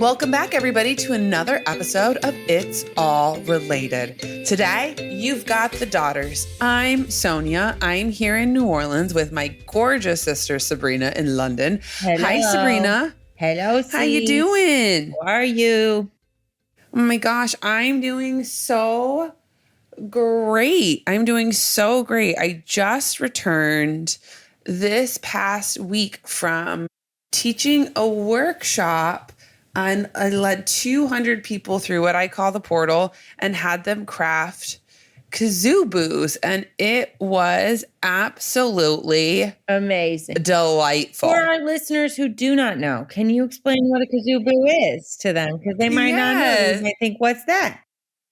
Welcome back, everybody, to another episode of It's All Related. Today, you've got the daughters. I'm Sonia. I'm here in New Orleans with my gorgeous sister, Sabrina, in London. Hello. Hi, Sabrina. Hello, How you doing? How are you? Oh my gosh, I'm doing so great. I just returned this past week from teaching a workshop, and I led 200 people through what I call the portal and had them craft kazoo boos, and it was absolutely amazing, delightful. For our listeners who do not know, can you explain what a kazoo boo is to them? Because they might not know. They might think, what's that?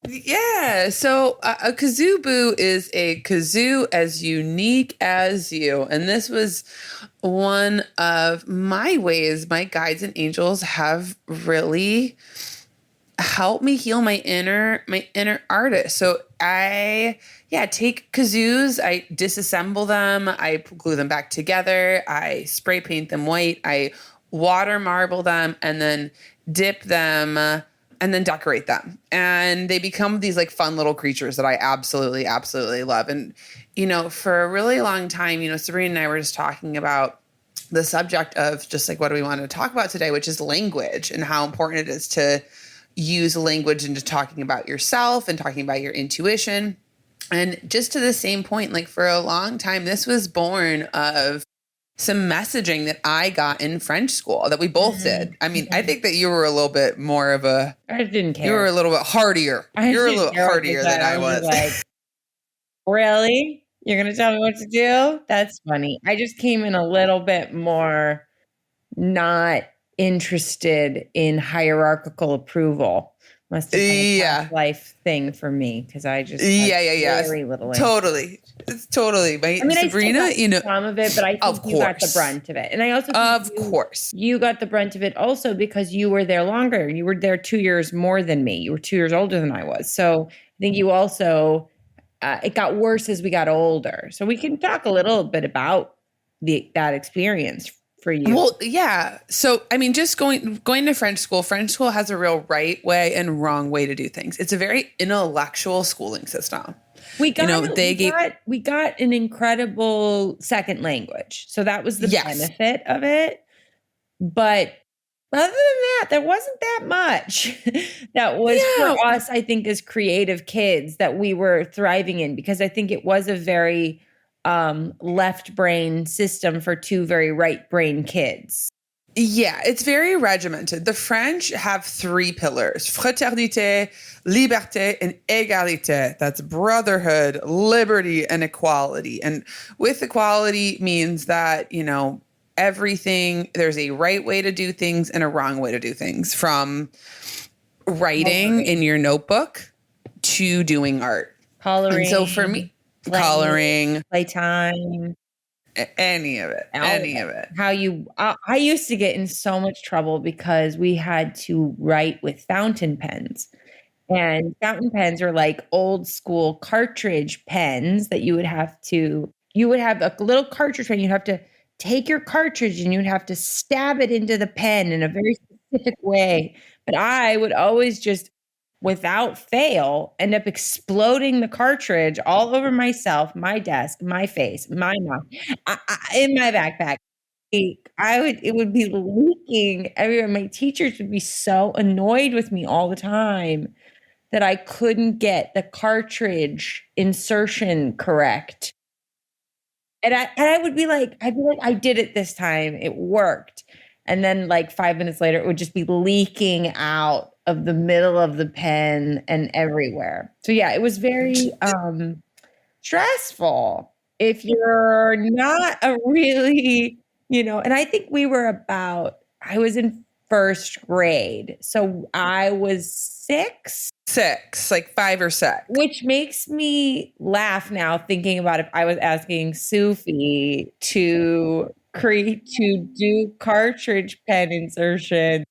Yeah. So a kazoo boo is a kazoo as unique as you. And this was one of my ways my guides and angels have really helped me heal my inner artist. So I take kazoos, I disassemble them, I glue them back together, I spray paint them white, I water marble them, and then dip them and then decorate them. And they become these like fun little creatures that I absolutely, absolutely love. And, for a really long time, Sabrina and I were just talking about the subject of just like, what do we want to talk about today, which is language and how important it is to use language into talking about yourself and talking about your intuition. And just to the same point, like for a long time, this was born of some messaging that I got in French school that we both did. I mean, I think that you were a little bit more of I didn't care. You were a little bit hardier. You're a little hardier than I was. Like, really? You're going to tell me what to do? That's funny. I just came in a little bit more not interested in hierarchical approval. Must have been a life thing for me because I just very little. Totally. It's totally. Sabrina, I some of it, but I think you got the brunt of it. And I also think you got the brunt of it also because you were there longer. You were there 2 years more than me. You were 2 years older than I was. So I think you also, it got worse as we got older. So we can talk a little bit about that experience for you. Well, yeah. So, just going to French school has a real right way and wrong way to do things. It's a very intellectual schooling system. We got an incredible second language. So that was the benefit of it. But other than that, there wasn't that much that was for us, I think, as creative kids that we were thriving in, because I think it was a very left brain system for two very right brain kids. Yeah, it's very regimented. The French have 3 pillars: fraternité, liberté, and égalité. That's brotherhood, liberty, and equality. And with equality means that, everything, there's a right way to do things and a wrong way to do things, from writing in your notebook to doing art. Coloring. And so for me, coloring, playtime. Any of it. I used to get in so much trouble because we had to write with fountain pens, and fountain pens are like old school cartridge pens that you would have a little cartridge pen. You'd have to take your cartridge and you'd have to stab it into the pen in a very specific way. But I would always just, without fail, end up exploding the cartridge all over myself, my desk, my face, my mouth, in my backpack. It would be leaking everywhere. My teachers would be so annoyed with me all the time that I couldn't get the cartridge insertion correct. And I would be like, I did it this time. It worked. And then like 5 minutes later, it would just be leaking out of the middle of the pen and everywhere. So yeah, it was very stressful if you're not a really, and I think I was in first grade. So I was 6. Like 5 or 6. Which makes me laugh now thinking about if I was asking Sufi to do cartridge pen insertion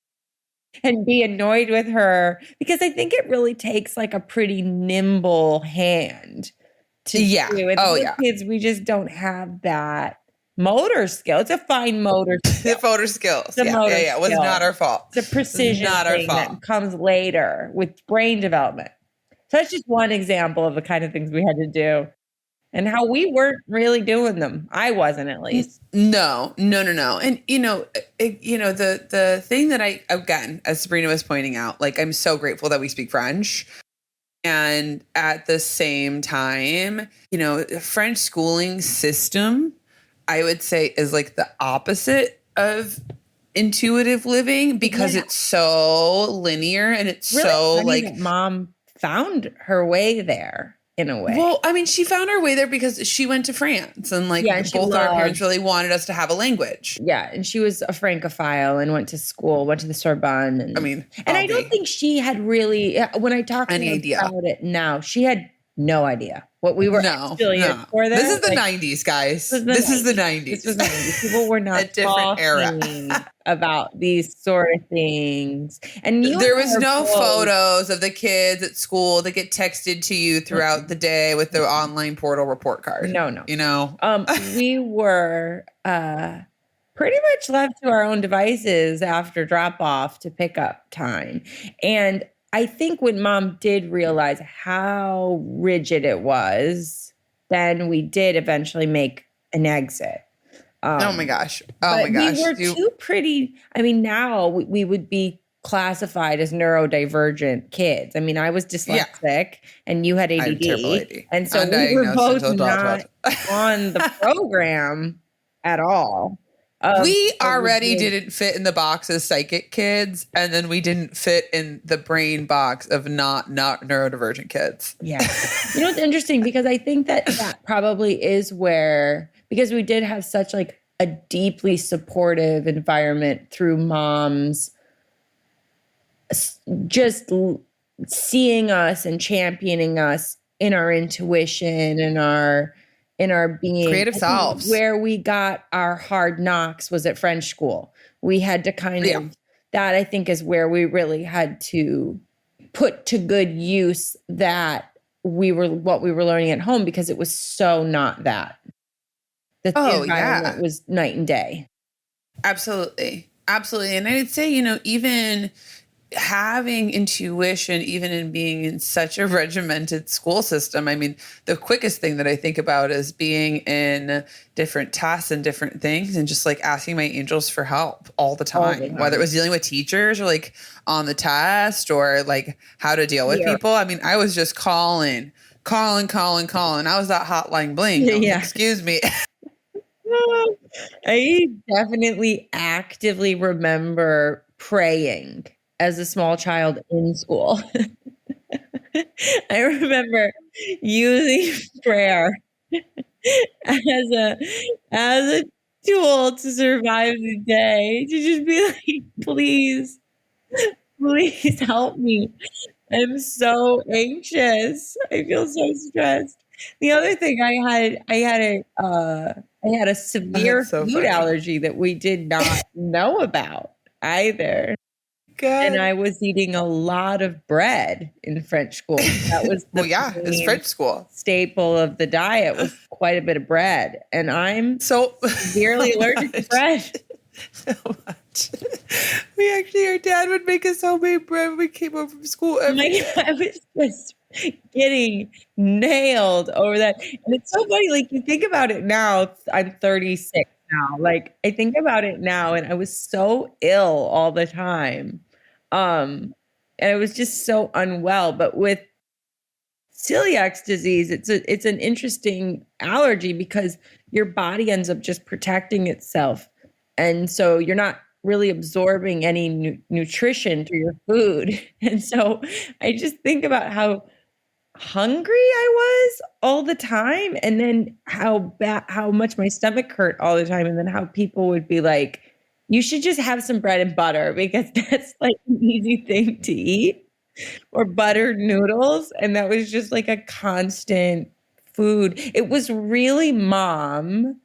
and be annoyed with her, because I think it really takes like a pretty nimble hand to do. And kids, we just don't have that motor skill. It's a fine motor skill. The motor skills. It's a Yeah. motor Yeah. Yeah. It was not skill. our fault. It's a It was precision not our thing that fault. comes later with brain development. So that's just one example of the kind of things we had to do and how we weren't really doing them. I wasn't, at least. No. And the thing that I, again, as Sabrina was pointing out, like, I'm so grateful that we speak French. And at the same time, the French schooling system, I would say, is like the opposite of intuitive living because it's so linear and it's really so funny like that Mom found her way there in a way. Well, I mean, she found her way there because she went to France and and both our parents really wanted us to have a language. Yeah. And she was a Francophile and went to school, went to the Sorbonne. And, I don't think she had really, when I talk to her about it now, she had no idea what we were actually in for there. This is the 90s, guys. This is the 90s. This was 90s. People were not a different era about these sort of things. And there was no photos of the kids at school that get texted to you throughout the day with the online portal report card. No. We were pretty much left to our own devices after drop off to pick up time. And I think when Mom did realize how rigid it was, then we did eventually make an exit. Oh my gosh. We were too pretty. I mean, now we would be classified as neurodivergent kids. I mean, I was dyslexic and you had ADD. And so we were both not on the program at all. We already didn't fit in the box as psychic kids, and then we didn't fit in the brain box of not neurodivergent kids. Yeah. It's interesting because I think that probably is where, because we did have such like a deeply supportive environment through Mom's just seeing us and championing us in our intuition and in our being creative selves. Where we got our hard knocks was at French school. We had to kind of, that I think is where we really had to put to good use what we were learning at home, because it was so not that. The environment was night and day. Absolutely. And I'd say, even having intuition, even in being in such a regimented school system, I mean, the quickest thing that I think about is being in different tests and different things and just like asking my angels for help all the time, whether it was dealing with teachers or like on the test or like how to deal with people. I mean, I was just calling. I was that hotline bling. Like, excuse me. I definitely actively remember praying as a small child in school. I remember using prayer as a tool to survive the day, to just be like, please help me. I'm so anxious. I feel so stressed. The other thing, I had a severe food allergy that we did not know about either. Good. And I was eating a lot of bread in French school. That was it's French school. Staple of the diet was quite a bit of bread. And I'm severely allergic to bread. So much. Our dad would make us homemade bread when we came home from school. I was just getting nailed over that. And it's so funny, like you think about it now, I'm 36 now. Like I think about it now and I was so ill all the time. And I was just so unwell. But with celiac disease, it's an interesting allergy because your body ends up just protecting itself. And so you're not really absorbing any nutrition through your food. And so I just think about how hungry I was all the time, and then how much my stomach hurt all the time, and then how people would be like, you should just have some bread and butter because that's like an easy thing to eat, or buttered noodles. And that was just like a constant food. It was really Mom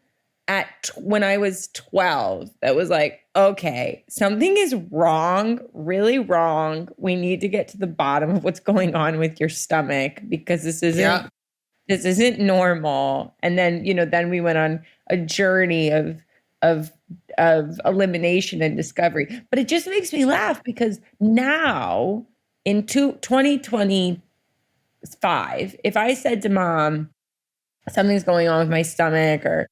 when I was 12 that was like, okay, something is wrong, really wrong. We need to get to the bottom of what's going on with your stomach because this isn't normal. And then, then we went on a journey of elimination and discovery. But it just makes me laugh because now in 2025, if I said to mom, something's going on with my stomach, or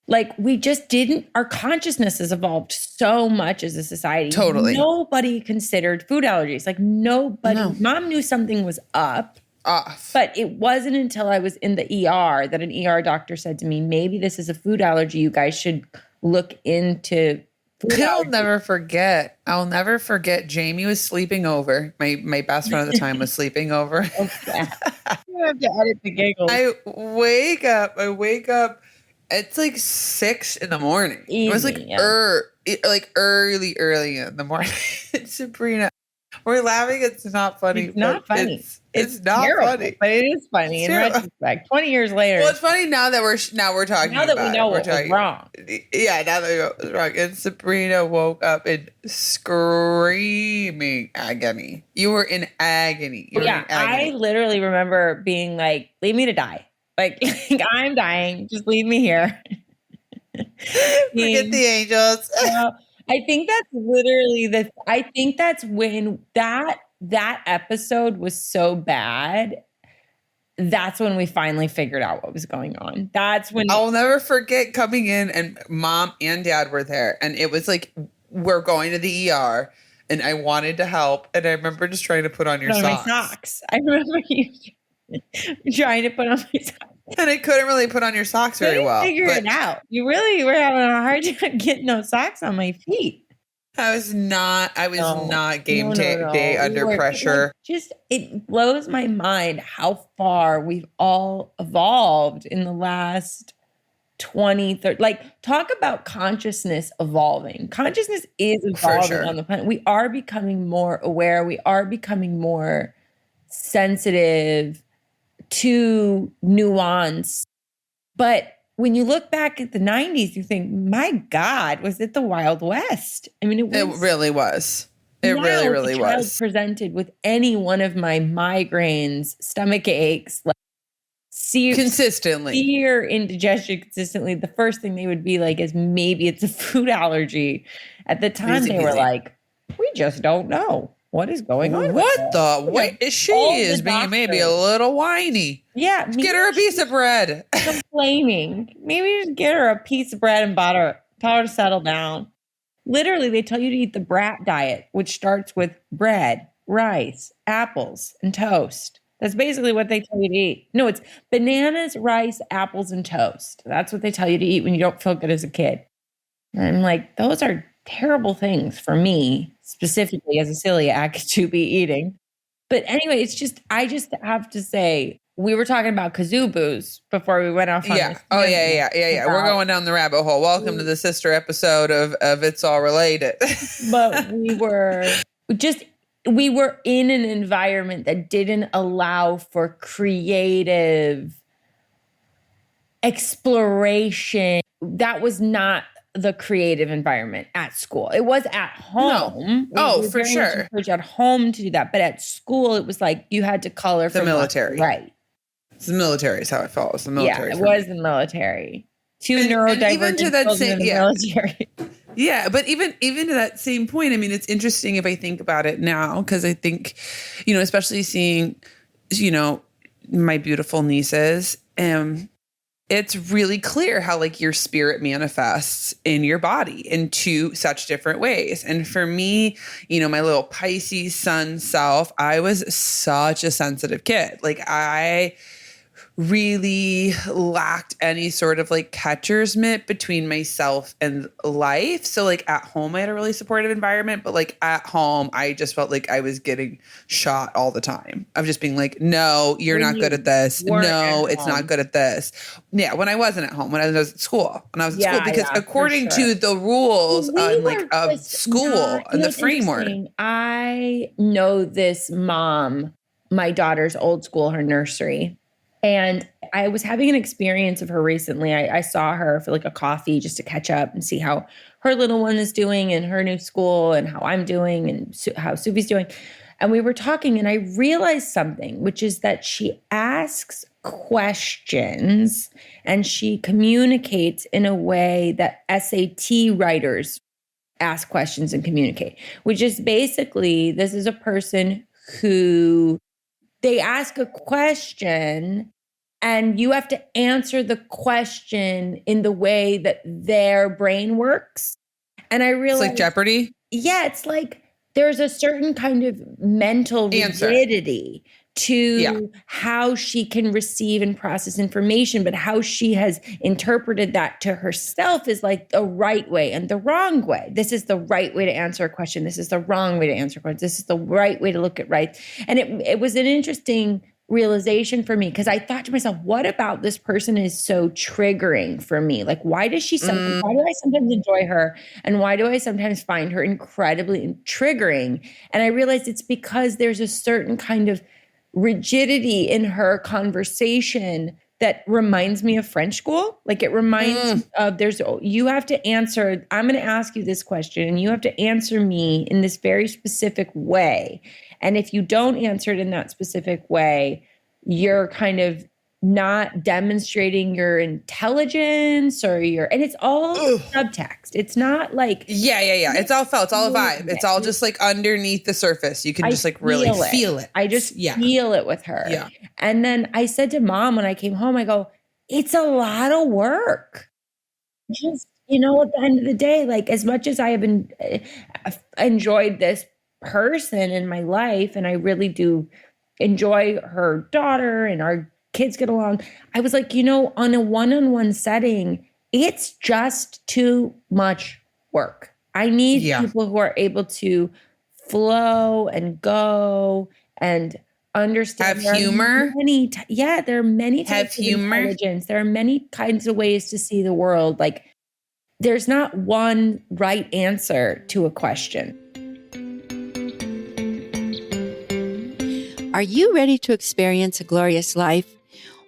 like, we just didn't, our consciousness has evolved so much as a society. Totally. Nobody considered food allergies. Like nobody, No. mom knew something was up. Off. But it wasn't until I was in the ER that an ER doctor said to me, maybe this is a food allergy. You guys should look into food I'll allergy. never forget. I'll never forget. Jamie was sleeping over. My best friend at the time was sleeping over. Oh, yeah. You have to edit the giggles. I wake up. It's like 6 in the morning. Easy, it was like yeah. early in the morning. Sabrina, we're laughing. It's not funny. It's not funny. It's not terrible, funny. But it is funny in retrospect. 20 years later. Well, it's funny now that we're talking. Now that about we know it. what was wrong. Yeah, now that we know what was wrong. And Sabrina woke up in screaming agony. You were in agony. I literally remember being like, leave me to die. Like, I'm dying. Just leave me here. Forget the angels. I think that's literally I think that's when that episode was so bad. That's when we finally figured out what was going on. That's when I'll never forget coming in and mom and dad were there. And it was like, we're going to the ER and I wanted to help. And I remember just trying to put on your socks. My socks. I remember you trying to put on my socks. And I couldn't really put on your socks very well. Figure it out. You really were having a hard time getting those socks on my feet. I was not game day under pressure. It blows my mind how far we've all evolved in the last 20, 30, like, talk about consciousness evolving. Consciousness is evolving on the planet. We are becoming more aware. We are becoming more sensitive to nuance. But when you look back at the 90s, you think, my God, was it the Wild West? I mean, it really was. It really was. Presented with any one of my migraines, stomach aches, like consistently, severe indigestion consistently. The first thing they would be like is maybe it's a food allergy. At the time, they were like, we just don't know what is going on. She is being maybe a little whiny. Yeah. Get her a piece of bread. Complaining. Maybe just get her a piece of bread and butter. Tell her to settle down. Literally, they tell you to eat the brat diet, which starts with bread, rice, apples, and toast. That's basically what they tell you to eat. No, it's bananas, rice, apples, and toast. That's what they tell you to eat when you don't feel good as a kid. And I'm like, those are terrible things for me, specifically as a celiac, to be eating. But anyway, I just have to say, we were talking about kazoo boos before we went off on this. Oh, yeah. We're going down the rabbit hole. Welcome to the sister episode of It's All Related. But we were in an environment that didn't allow for creative exploration. That was not the creative environment at school. It was at home. No. For sure. Encouraged at home to do that. But at school, it was like you had to color the military. Right. The military is how it follows. The military. Yeah, it was the military. Two neurodivergent even to that same military. Yeah, but even to that same point, I mean, it's interesting if I think about it now, because I think, especially seeing, my beautiful nieces, it's really clear how like your spirit manifests in your body in two such different ways. And for me, my little Pisces sun self, I was such a sensitive kid. Like I really lacked any sort of like catcher's mitt between myself and life. So like at home, I had a really supportive environment, but like at home, I just felt like I was getting shot all the time. Of just being like, no, you're not good at this. No, it's not good at this. Yeah. When I wasn't at home, when I was at school, because according to the rules of school and the framework. I know this mom, my daughter's old school, her nursery. And I was having an experience of her recently. I saw her for like a coffee just to catch up and see how her little one is doing in her new school and how I'm doing and how Subi's doing. And we were talking, and I realized something, which is that she asks questions and she communicates in a way that SAT writers ask questions and communicate, which is basically, this is a person who they ask a question and you have to answer the question in the way that their brain works. And I It's realized, like Jeopardy. yeah, it's like there's a certain kind of mental Answer. rigidity to Yeah. how she can receive and process information, but how she has interpreted that to herself is like the right way and the wrong way. This is the right way to answer a question. This is the wrong way to answer a question. This is the right way to look at rights. And it was an interesting realization for me, because I thought to myself, what about this person is so triggering for me? Like, why does she why do I sometimes enjoy her, and why do I sometimes find her incredibly triggering? And I realized it's because there's a certain kind of rigidity in her conversation that reminds me of French school. Like, it reminds me of, you have to answer, I'm going to ask you this question and you have to answer me in this very specific way. And if you don't answer it in that specific way, you're kind of not demonstrating your intelligence or and it's all subtext. It's not like, yeah. It's all felt. It's all a vibe. It's all just like underneath the surface. You can just like really feel it. I just feel it with her. Yeah. And then I said to Mom when I came home, I go, it's a lot of work. Just, at the end of the day, like, as much as I have enjoyed this person in my life, and I really do enjoy her daughter and our kids get along, I was like, on a one-on-one setting, it's just too much work. I need people who are able to flow and go and understand. Have humor. There are many types of humor. Intelligence. There are many kinds of ways to see the world. Like, there's not one right answer to a question. Are you ready to experience a glorious life?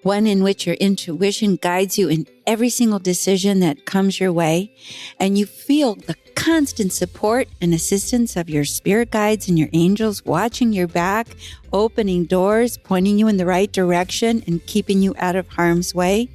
One in which your intuition guides you in every single decision that comes your way, and you feel the constant support and assistance of your spirit guides and your angels watching your back, opening doors, pointing you in the right direction, and keeping you out of harm's way?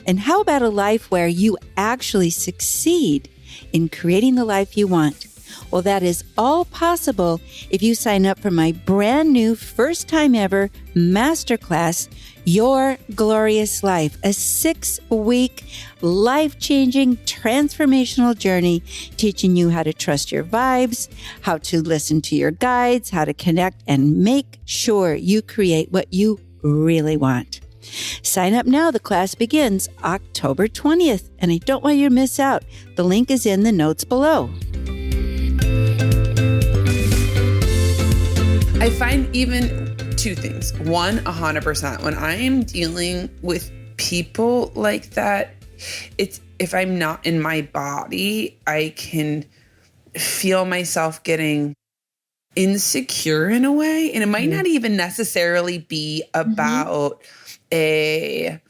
And how about a life where you actually succeed in creating the life you want? Well, that is all possible if you sign up for my brand new first time ever masterclass, Your Glorious Life, a 6-week life-changing transformational journey teaching you how to trust your vibes, how to listen to your guides, how to connect and make sure you create what you really want. Sign up now. The class begins October 20th, and I don't want you to miss out. The link is in the notes below. I find even two things. One, 100%. When I am dealing with people like that, it's, if I'm not in my body, I can feel myself getting insecure in a way. And it might not even necessarily be about a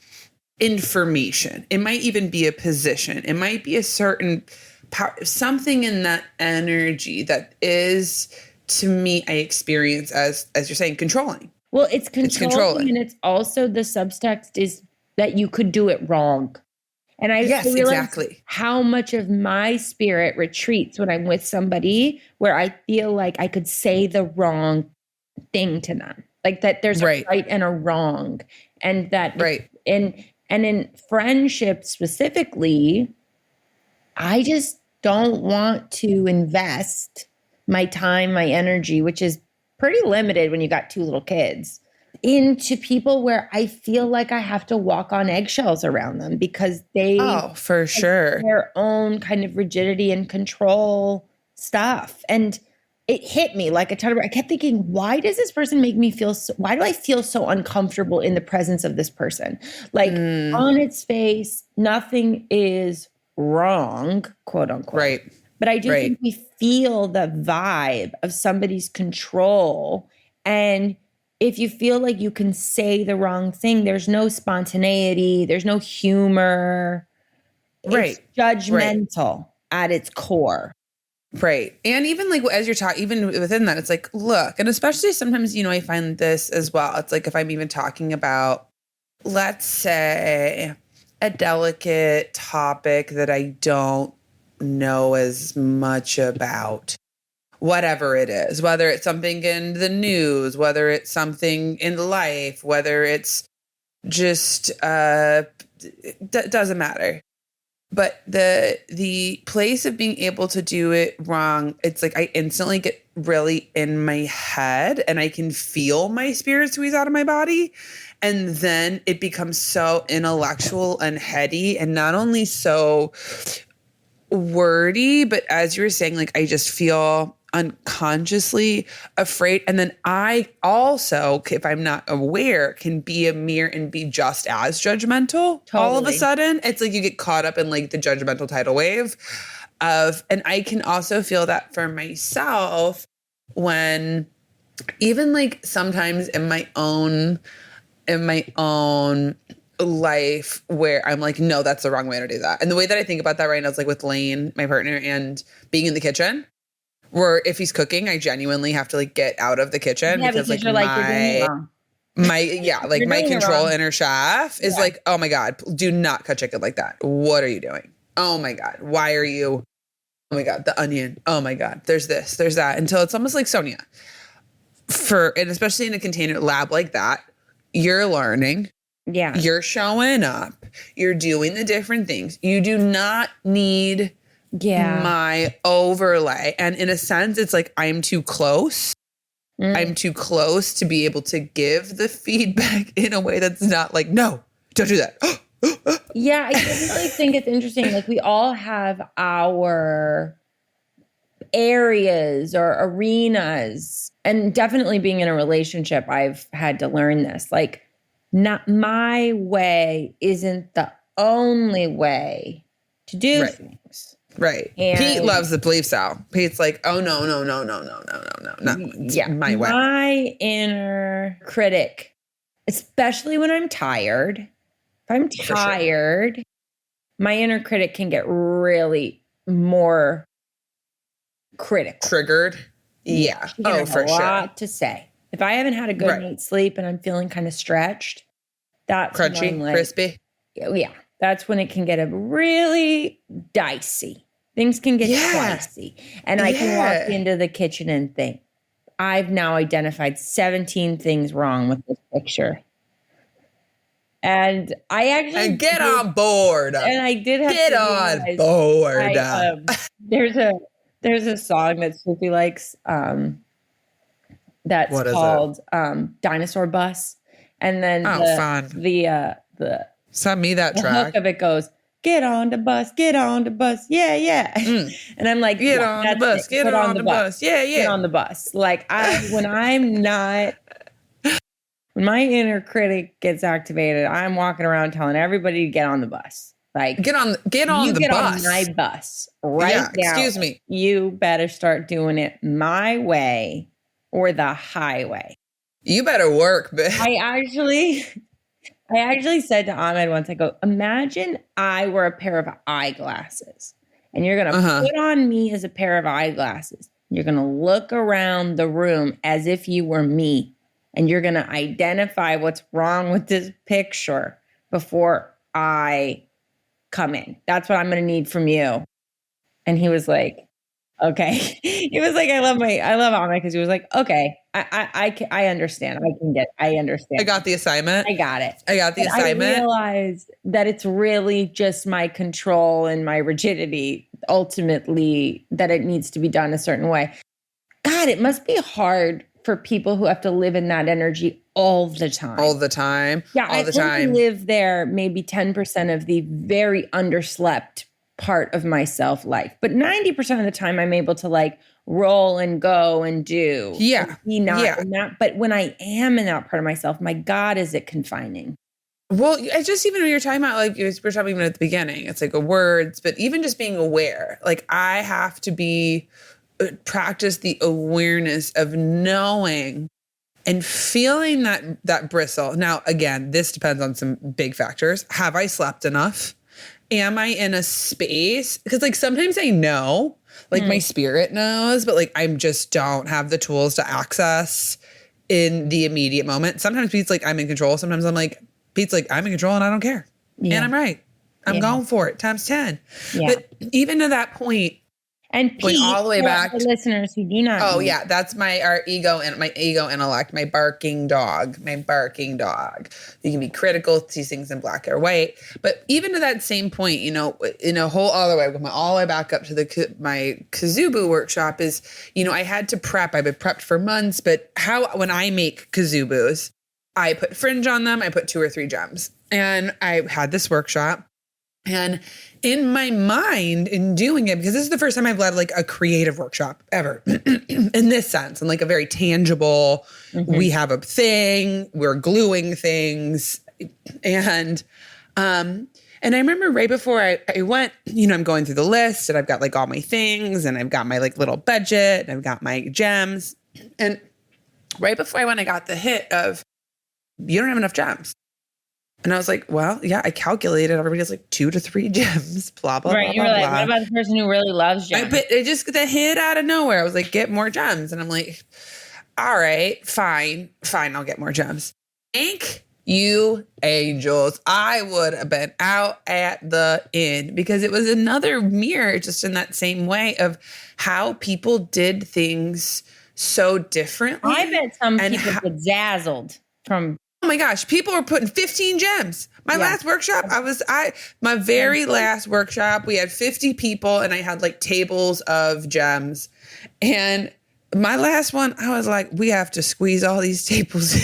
information. It might even be a position. It might be a certain power, something in that energy that is, to me, I experience as you're saying, controlling. Well, it's controlling. And it's also, the subtext is that you could do it wrong. And I realize how much of my spirit retreats when I'm with somebody where I feel like I could say the wrong thing to them. Like that there's a right and a wrong. And that and in friendship specifically, I just don't want to invest my time, my energy, which is pretty limited when you got 2 little kids, into people where I feel like I have to walk on eggshells around them because they for sure, their own kind of rigidity and control stuff. And it hit me like a ton of, I kept thinking, why does this person make me feel so, why do I feel so uncomfortable in the presence of this person? Like on its face, nothing is wrong, quote unquote. Right. But I do think we feel the vibe of somebody's control. And if you feel like you can say the wrong thing, there's no spontaneity, there's no humor. It's judgmental at its core. Right. And even like as you're talking, even within that, it's like, look, and especially sometimes, I find this as well. It's like if I'm even talking about, let's say, a delicate topic that I don't know as much about, whatever it is, whether it's something in the news, whether it's something in life, whether it's just, doesn't matter. But the place of being able to do it wrong, it's like I instantly get really in my head and I can feel my spirit squeeze out of my body. And then it becomes so intellectual and heady, and not only so wordy, but as you were saying, like I just feel unconsciously afraid. And then I also, if I'm not aware, can be a mirror and be just as judgmental. All of a Totally. sudden. It's like you get caught up in like the judgmental tidal wave and I can also feel that for myself when even like sometimes in my own life where I'm like, no, that's the wrong way to do that. And the way that I think about that right now is like with Lane, my partner, and being in the kitchen, where if he's cooking, I genuinely have to like get out of the kitchen because like you're like, you're doing it wrong. like my doing it control wrong. inner chef is like, oh my God, do not cut chicken like that. What are you doing? Oh my God, why are you? Oh my God, the onion. Oh my God, there's this, there's that, until it's almost like Sonia. And especially in a container lab like that, you're learning. Yeah. You're showing up. You're doing the different things. You do not need my overlay. And in a sense, it's like I'm too close. I'm too close to be able to give the feedback in a way that's not like, no, don't do that. Yeah, I definitely think it's interesting. Like we all have our areas or arenas, and definitely being in a relationship, I've had to learn this. Like, not my way isn't the only way to do things. Right. And Pete loves the belief style. Pete's like, oh no, it's my way. My inner critic, especially when I'm tired. If I'm tired, my inner critic can get really more critical. Triggered. Yeah. She can have for a lot to say. If I haven't had a good night's sleep and I'm feeling kind of stretched, that's crunchy, when I'm like, crispy. Yeah. That's when it can get a really dicey. Things can get dicey. And I can walk into the kitchen and think, I've now identified 17 things wrong with this picture. And I actually get on board. And I did have get on board. There's a song that Sophie likes that's called Dinosaur Bus. And then the send me that the track. hook of it goes, get on the bus, yeah, yeah. And I'm like, get on the bus, get on the bus, yeah, yeah. Get on the bus. Like when my inner critic gets activated, I'm walking around telling everybody to get on the bus. Like get on the bus. On my bus right now. Excuse me. You better start doing it my way or the highway. You better work, bitch. I actually said to Ahmed once, I go, imagine I were a pair of eyeglasses and you're going to put on me as a pair of eyeglasses. You're going to look around the room as if you were me and you're going to identify what's wrong with this picture before I come in. That's what I'm going to need from you. And he was like, okay. He was like, I love Ahmed because he was like, okay, I understand. I understand. I got the assignment. I got it. assignment. I realized that it's really just my control and my rigidity, ultimately, that it needs to be done a certain way. God, it must be hard for people who have to live in that energy all the time. Yeah, I live there maybe 10% of the very underslept part of my self life. But 90% of the time I'm able to like roll and go and do. Yeah. And be not in that. But when I am in that part of myself, my God, is it confining? Well, I just even when you're talking about like we were talking even at the beginning, it's like words, but even just being aware. Like I have to practice the awareness of knowing and feeling that bristle. Now, again, this depends on some big factors. Have I slept enough? Am I in a space? Because like sometimes I know, Like my spirit knows, but like I just don't have the tools to access in the immediate moment. Sometimes Pete's like, I'm in control. Sometimes Pete's like, I'm in control and I don't care. Yeah. And I'm right. I'm going for it times 10. Yeah. But even to that point, and going Pete, all the way for back the listeners who do not know. yeah, that's our ego and my ego intellect, my barking dog. You can be critical, see things in black or white. But even to that same point, in a whole other way, going all the way back up to my Kazubu workshop is, I had to prep. I've been prepped for months, but when I make Kazubus, I put fringe on them. I put 2 or 3 gems, and I had this workshop. And in my mind, in doing it, because this is the first time I've led like a creative workshop ever in this sense, and like a very tangible, we have a thing, we're gluing things. And I remember right before I went, I'm going through the list and I've got like all my things and I've got my like little budget and I've got my gems. And right before I went, I got the hit of, you don't have enough gems. And I was like, well, yeah, I calculated. Everybody has like 2 to 3 gems, blah, blah, Right. blah, You're blah, like, blah. what about the person who really loves gems? But it just, the hit out of nowhere. I was like, get more gems. And I'm like, all right, fine, I'll get more gems. Thank you, angels. I would have been out at the inn because it was another mirror just in that same way of how people did things so differently. I bet some people get dazzled from... Oh my gosh, people were putting 15 gems. My last workshop, my very last workshop, we had 50 people and I had like tables of gems. And my last one, I was like, we have to squeeze all these tables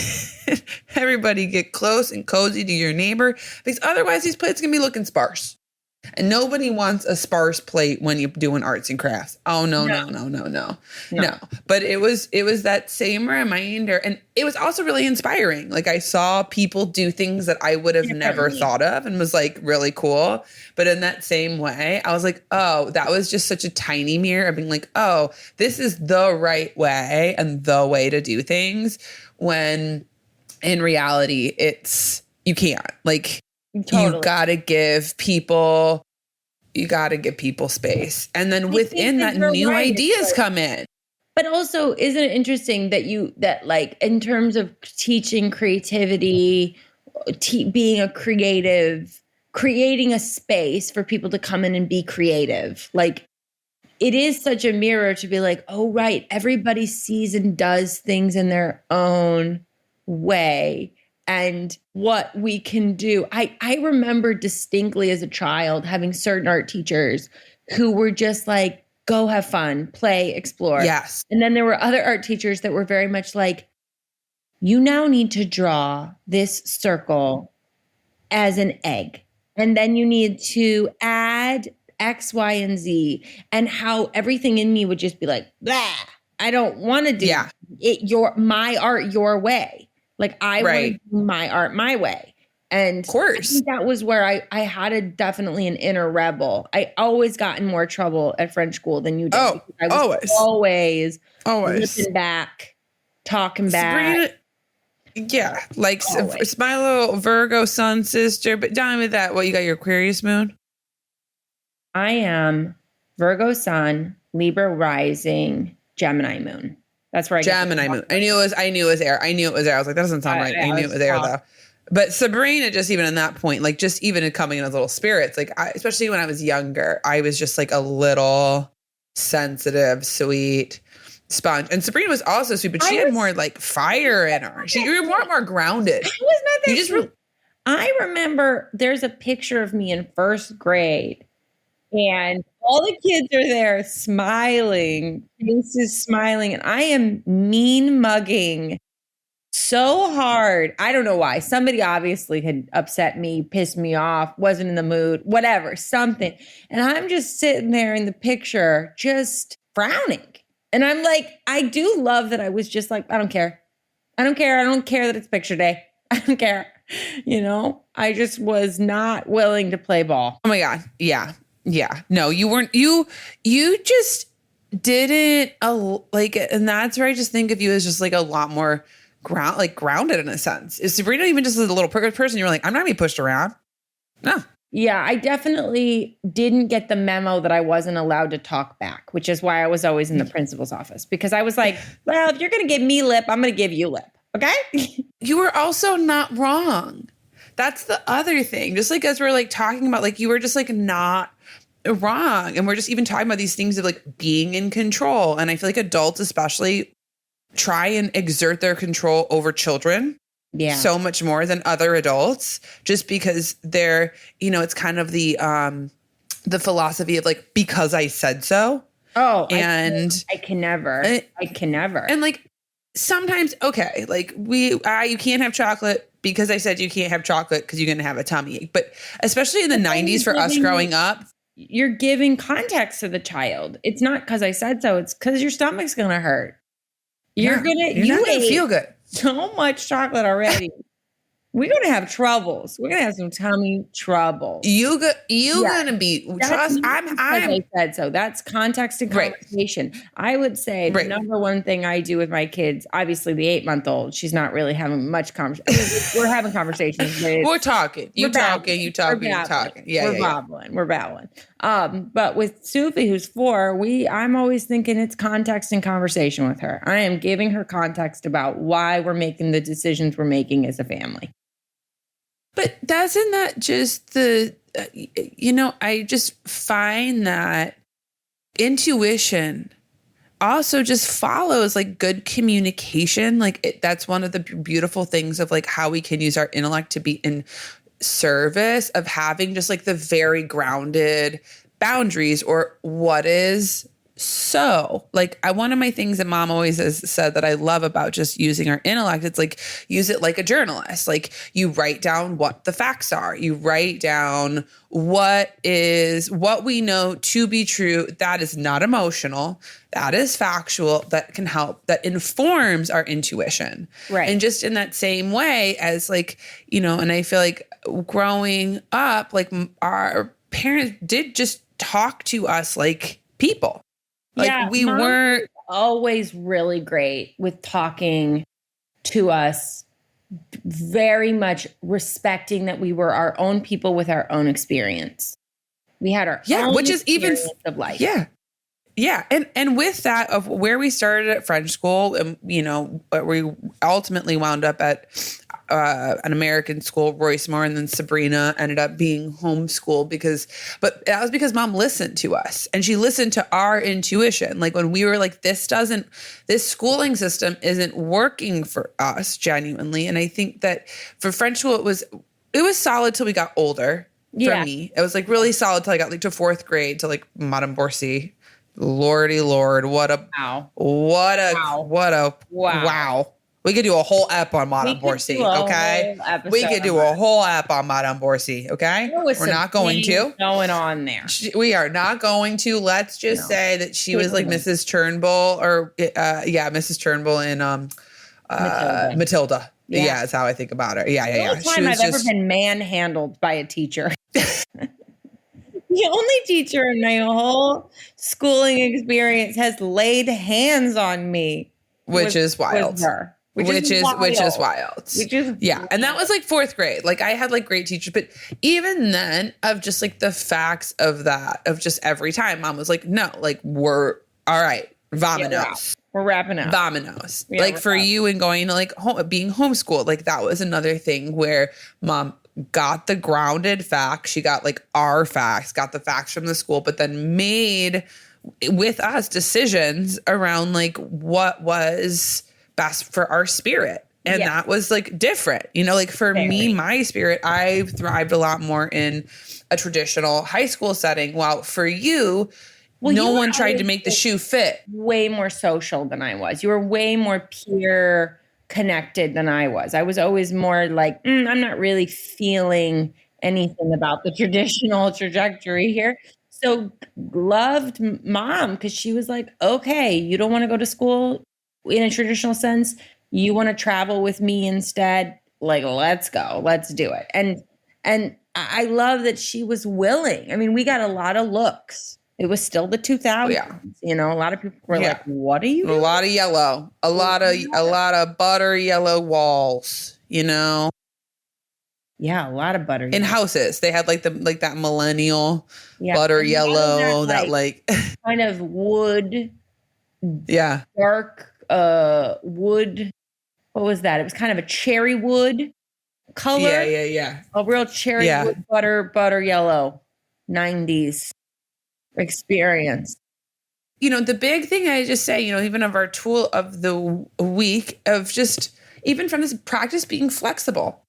in. Everybody get close and cozy to your neighbor because otherwise these plates can be looking sparse. And nobody wants a sparse plate when you're doing arts and crafts. Oh, no. But it was that same reminder. And it was also really inspiring. Like I saw people do things that I would have never thought of and was like really cool. But in that same way, I was like, oh, that was just such a tiny mirror of being like, oh, this is the right way and the way to do things. When in reality, you can't. Like, totally. You gotta give people space. And then within that, new ideas come in. But also, isn't it interesting that like in terms of teaching creativity, being a creative, creating a space for people to come in and be creative, like it is such a mirror to be like, oh, right, everybody sees and does things in their own way. And what we can do. I remember distinctly as a child having certain art teachers who were just like, go have fun, play, explore. Yes. And then there were other art teachers that were very much like, you now need to draw this circle as an egg. And then you need to add X, Y, and Z. And how everything in me would just be like, blah, I don't want to do it. My art your way. Like I want to do my art my way. And of course, I think that was where I had definitely an inner rebel. I always got in more trouble at French school than you did. Oh, I was always listening back, talking Sabrina, back. Yeah, like my little Virgo sun sister. But down with that, you got your Aquarius moon? I am Virgo sun, Libra rising, Gemini moon. That's where I get Gemini moon. I knew it was air. I was like, that doesn't sound right. I knew it was air though. But Sabrina, just even in that point, like just even coming in as little spirits, like especially when I was younger, I was just like a little sensitive, sweet sponge. And Sabrina was also sweet, but she had more like fire in her. You were more grounded. I was not that I remember there's a picture of me in first grade. And all the kids are there smiling, faces smiling, and I am mean mugging so hard. I don't know why. Somebody obviously had upset me, pissed me off, wasn't in the mood, whatever, something. And I'm just sitting there in the picture, just frowning. And I'm like, I do love that I was just like, I don't care. I don't care that it's picture day. I don't care. I just was not willing to play ball. Oh my God. Yeah. Yeah. No, you weren't. You just didn't and that's where I just think of you as just like a lot more grounded in a sense. Is Sabrina even just a little person? You were like, I'm not being pushed around. No, Yeah, I definitely didn't get the memo that I wasn't allowed to talk back, which is why I was always in the principal's office, because I was like, well, if you're going to give me lip, I'm going to give you lip. Okay. You were also not wrong. That's the other thing. Just like as we're like talking about, like you were just like not wrong. And we're just even talking about these things of like being in control. And I feel like adults especially try and exert their control over children so much more than other adults, just because they're, it's kind of the philosophy of like, because I said so. Oh, and I can never. And like sometimes, okay, like you can't have chocolate because I said you can't have chocolate because you're going to have a tummy ache. But especially in the 90s for us growing up, you're giving context to the child. It's not because I said so. It's because your stomach's going to hurt. You're not gonna feel good. So much chocolate already. We're going to have troubles. We're going to have some tummy trouble. Gonna be, trust, I said so. That's context and conversation. Right. I would say the number one thing I do with my kids, obviously the 8-month-old, she's not really having much conversation. We're having conversations. We're talking. You talking. Yeah. We're babbling. But with Sophie, who's 4, I'm always thinking it's context and conversation with her. I am giving her context about why we're making the decisions we're making as a family. But doesn't that just I just find that intuition also just follows like good communication. Like that's one of the beautiful things of like how we can use our intellect to be in service of having just like the very grounded boundaries or what is so. Like one of my things that mom always has said that I love about just using our intellect, it's like use it like a journalist. Like you write down what the facts are. You write down what we know to be true. That is not emotional. That is factual. That can help. That informs our intuition. Right. And just in that same way as like, and I feel like growing up, like our parents did just talk to us like people. Like we weren't always really great with talking to us, very much respecting that we were our own people with our own experience. We had our own which is even of life. Yeah. And with that of where we started at French school and, we ultimately wound up at an American school, Roycemore, and then Sabrina ended up being homeschooled but that was because mom listened to us and she listened to our intuition. Like when we were like, this schooling system isn't working for us genuinely. And I think that for French school, it was solid till we got older. For me, it was like really solid till I got like to 4th grade to like Madame Borsi. Lordy Lord, wow. We could do a whole app on Madame Borsi, okay? We could do a whole app on Madame Borsi, okay? We're not going to. Going on there. We are not going to. Let's just say that she was like Mrs. Turnbull Mrs. Turnbull in Matilda. Yeah, that's how I think about her. Yeah. The only time I've ever been manhandled by a teacher. The only teacher in my whole schooling experience has laid hands on me. Which is wild. Which is wild. And that was like 4th grade. Like I had like great teachers, but even then of just like the facts of that, of just every time mom was like, no, like we're all right. Vamonos. We're wrapping up. Vamonos. Like for you and going to like being homeschooled, like that was another thing where mom got the grounded facts. She got like our facts, got the facts from the school, but then made with us decisions around like what was best for our spirit. And that was like different, like for me, my spirit, I thrived a lot more in a traditional high school setting. While for you, no one tried to make the shoe fit. Way more social than I was. You were way more peer connected than I was. I was always more like, I'm not really feeling anything about the traditional trajectory here. So loved mom because she was like, okay, you don't want to go to school in a traditional sense. You want to travel with me instead. Like, let's go, let's do it. And I love that she was willing. I mean, we got a lot of looks. It was still the 2000s. A lot of people were like, what are you doing? A lot of yellow, a lot of butter yellow walls, Yeah, a lot of butter. In houses. They had like that millennial Yeah. butter And yellow, that kind of wood, yeah. dark wood. What was that? It was kind of a cherry wood color. Yeah. A real cherry wood butter yellow 90s experience. The big thing I just say, even of our tool of the week of just, even from this practice being flexible.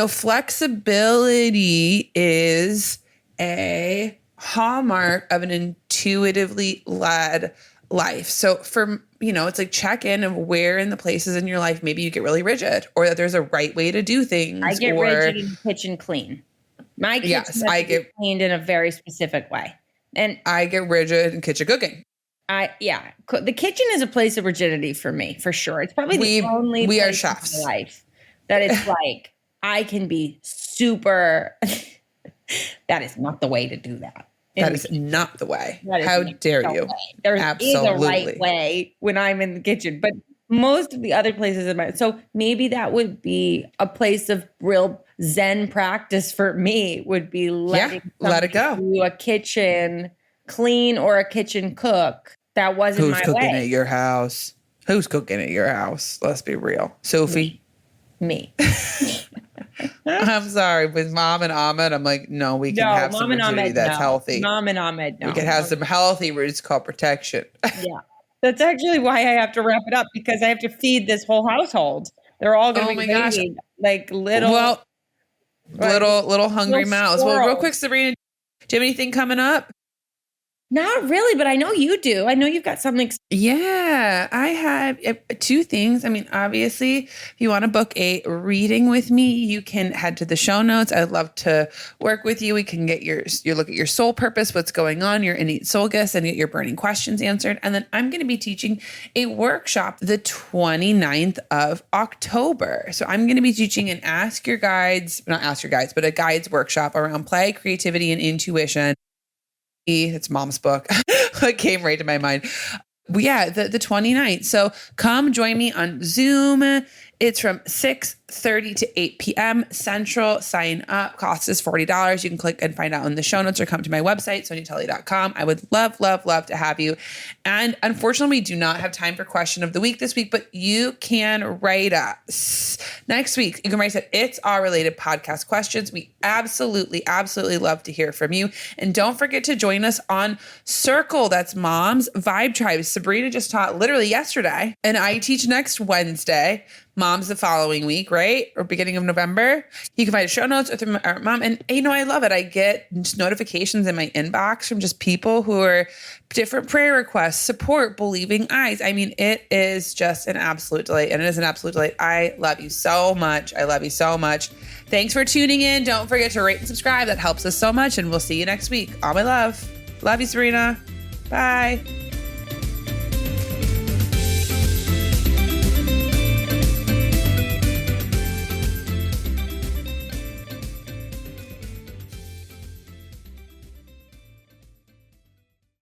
Flexibility is a hallmark of an intuitively led life. So it's like check in of where in the places in your life, maybe you get really rigid or that there's a right way to do things. I get rigid in the kitchen clean. My kitchen I get cleaned in a very specific way. And I get rigid in kitchen cooking. The kitchen is a place of rigidity for me, for sure. It's probably the only we place are chefs. in my life that it's like I can be super. That is not the way to do that. That is not the way. How dare you? There is a right way when I'm in the kitchen, but most of the other places in my so maybe that would be a place of real Zen practice for me. Would be let it go. Do a kitchen clean or a kitchen cook. That wasn't my way. Who's cooking at your house? Who's cooking at your house? Let's be real. Sophie? Me. I'm sorry. With Mom and Ahmed, I'm like, no, we can have some rigidity that's healthy. Mom and Ahmed, no. We can have some healthy roots called protection. Yeah. That's actually why I have to wrap it up because I have to feed this whole household. They're all going to be made like little hungry mouths. Well, real quick, Sabrina, do you have anything coming up? Not really, but I know you do. I know you've got something. Yeah, I have two things. I mean, obviously, if you want to book a reading with me, you can head to the show notes. I'd love to work with you. We can get your look at your soul purpose, what's going on, your innate soul gifts, and get your burning questions answered. And then I'm going to be teaching a workshop the 29th of October. So I'm going to be teaching an a guides workshop around play, creativity, and intuition. It's Mom's book. It came right to my mind. But yeah, the 29th. So come join me on Zoom. It's from 6:30 to 8 p.m. Central. Sign up. Cost is $40. You can click and find out in the show notes or come to my website, soniatully.com. I would love, love, love to have you. And unfortunately, we do not have time for question of the week this week, but you can write us next week. You can write us at It's All Related podcast questions. We absolutely, absolutely love to hear from you. And don't forget to join us on Circle. That's Mom's Vibe Tribe. Sabrina just taught literally yesterday, and I teach next Wednesday. Mom's the following week, right? Or beginning of November. You can find show notes with our mom. And I love it. I get just notifications in my inbox from just people who are different prayer requests, support, believing eyes. I mean, it is just an absolute delight. And it is an absolute delight. I love you so much. I love you so much. Thanks for tuning in. Don't forget to rate and subscribe. That helps us so much. And we'll see you next week. All my love. Love you, Sabrina. Bye.